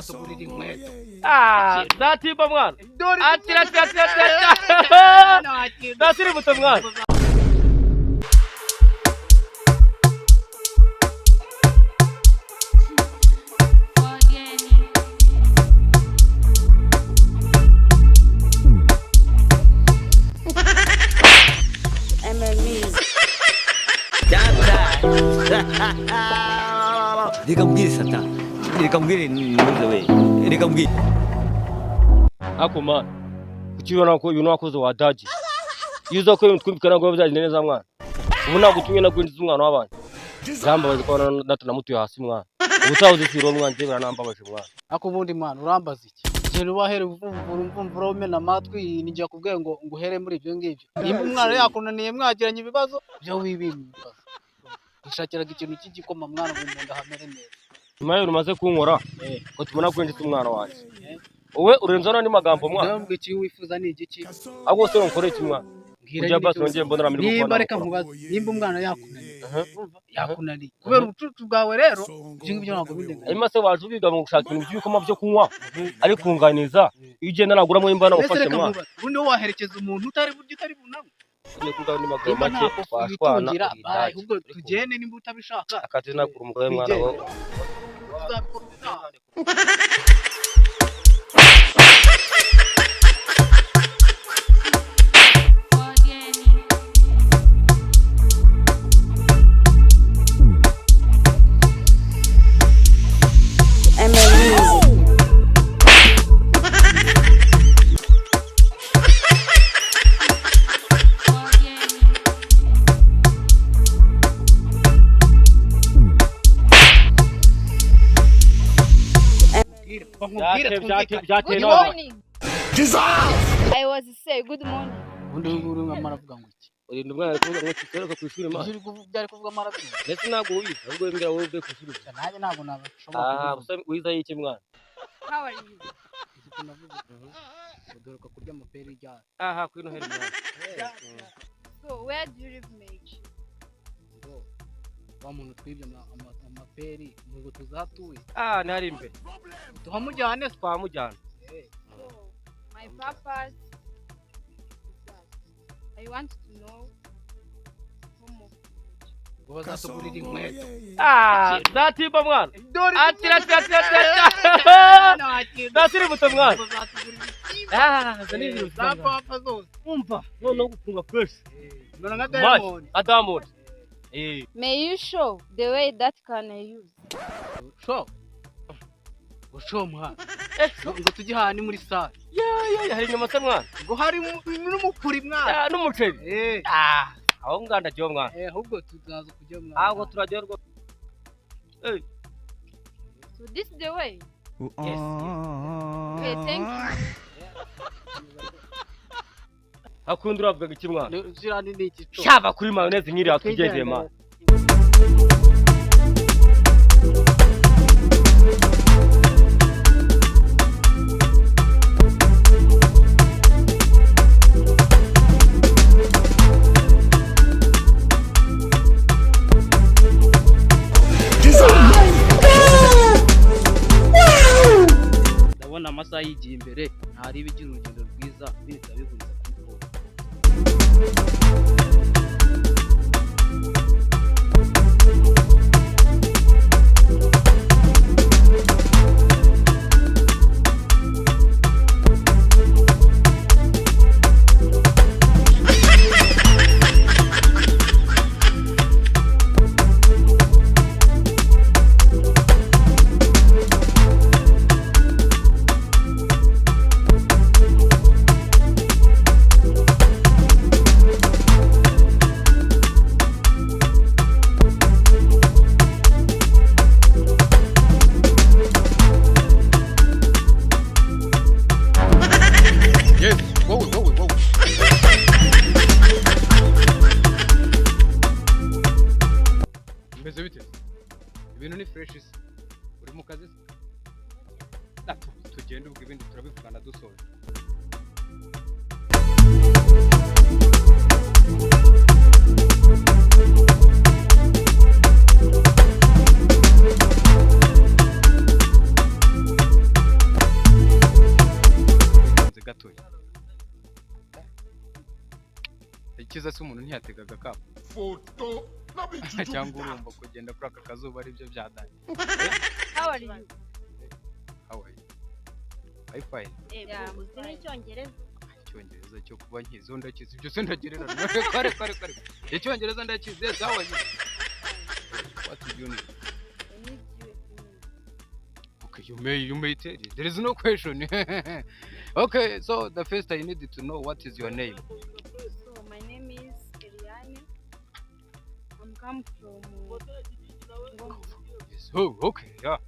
bazatugurira inkweto. Zatimba mwana. Atira. Nasiri buto mwana. Nikamgiri sata. Nikamgiri nuzwe. Nikamgiri. Ako man. Kuchiona ko yuno akoze wadaji. Yuzo ko twumvikana ngo byaje neza mwana. Ubu nagutumye nagwindiza umwana w'abana. Zamba bazikora natuna mutuye hasi mwana. Ubutavuze siro mwana nje baranambabaje mwana. Ako bundi mwana urambaza iki? Je wahere umvumvura umena amatwi ninjya kubwiye ngo nguhere muri ibyo ngibyo. Nimba umwana yakunaniye mwagiranye ibibazo byo wibimbaza. Ishakiraga ikintu cy'igikoma mwana mu munda hamere neza. Nyuma yo rumaze kunkora ko tubona kwinjiza umwana wanjye. Wowe urenza nandi magambo mwana. Ndambwe iki wifuza ni igiki? Ahubwo se nkore iki mwana? Ujya basi wongeye mbonera muri gukora. Nimba reka nkubaza, nimba umwana yakunaniye. Yakunaniye. Kubera ubucucu bwawe rero, ibyo ngibyo ntabwo bindenga. Arimo se waje ubiga mu gushaka ibintu by'ibikoma byo kunywa. Ari kunganiza. Iyo ugenda naguramo imbana ufashe mwana. Ubundi wowe waherekeza umuntu utari bunamwe. Ni kuvuga ni maguru make twashwana. Ahubwo tugende nimba utabishaka. Akati nakura umugore mwana wo. Good morning. I was say good morning. Undi nguru ngamaravuga ngo iki? Urinda umwana kuvuga ngo kitereka ku ishuri ma. Byari kuvuga maravuga. Ndetse nago wiza ubwo mbira wowe ube ku ishuri. Nanjye ntabwo nabashobora. Gusa wiza yiki mwana. How are you? Udoruka kurya amaperi ryari. Kwino heri mwana. So where do you live, mate? Wa muntu twibye amaperi ngo tuzatuye. Nari imbere. Tuhamujyane twamujyana. So my purpose is that I want to know home of ngo bazatugurira inkweto. Zatimba mwana. Atira. Nasiri buto mwana. Zanibyo za papa zose. Umva none gufunga fresh. Nona nka diamond. Diamond. May you show the way that can I use? Show. Show mwana. Ngo tujyane muri sale. Hari nyuma se mwana. Ngo hari n'umukuri mwana. N'umuceri. Aho nganda cyo mwana. Ahubwo tuzaza kujya mwana. Ahubwo turajya rwo. So this is the way. Yes. Okay, thank you. Akundura avuga iki mwana? Zirani ni igico. Shaba kuri mayonnaise nkiri atugeze mwana. Ndabona amasaha yigiye imbere ntari bigira urugendo rwiza bita bihuriza kuri ibintu ni fresh uri mu kazi tugende ubwo ibindi turabivugana dusoje. neza se umuntu ntiyategaga kapo cyangwa urumva kugenda kuri aka kazuba ari byo byadanye. How are you? How are you? I fine. Uzi n'icyongereza? Icyongereza cyo kuba nkizo ndakizi ibyo se ndagererana. Kare. Icyongereza ndakizi. Yes, how are you? What do you need? I need you. Okay, you may tell it. There is no question. Okay, so the first I need to know what is your name. So my name is Eliane. I'm come from Yes. Oh, okay, yeah.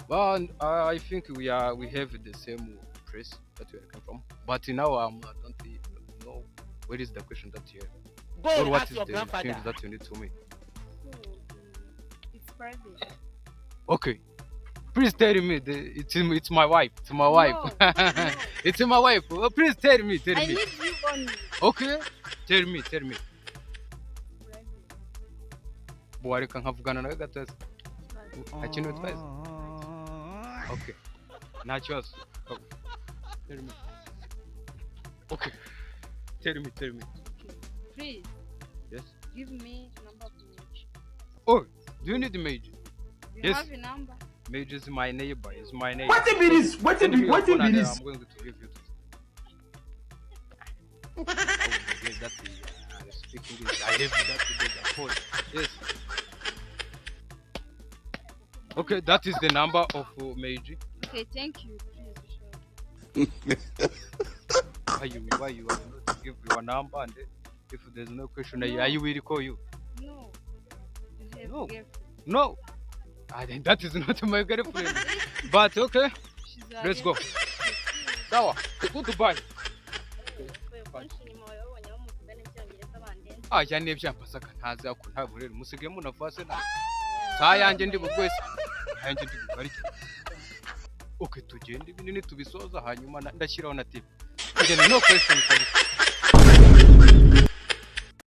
But I think we have the same place that we come from. But now I don't know where is the question that you have. Or what is the thing that you need to me. So it's private. Okay. Please tell me. It's my wife. It's my wife. No. It's my wife. Oh, please tell me. I need you only. Okay. Tell me. Private. Boy, can have gone another test. I can advise. Okay. Not yours. Oh. Tell me. Okay. Tell me. Please. Yes. Give me number of Mage. Oh, do you need the Mage? You Yes. have a number? Mage is my neighbor. Is my neighbor. What if it is? What if Send me your what phone if and it is? I'm going to give you this. Oh, yes, that is. I speak English. I have that today. The phone. Yes. Okay, that is the number of Mage. Okay, thank you. Please show. Why you are not give your number and if there's no question, No. I will call you. No. You have No. girlfriend. No. Then that is not my girlfriend. But okay, She's your let's go. girlfriend. Sawa. Goodbye. Ya nebya mpasaka ntaza ko ntaburere musige munafase na. Sa yanjye ndi bugwese. Yanjye ndi bugarike. Okay, tugende ibinini tubisoza hanyuma ndashyiraho na tip. Again, no question.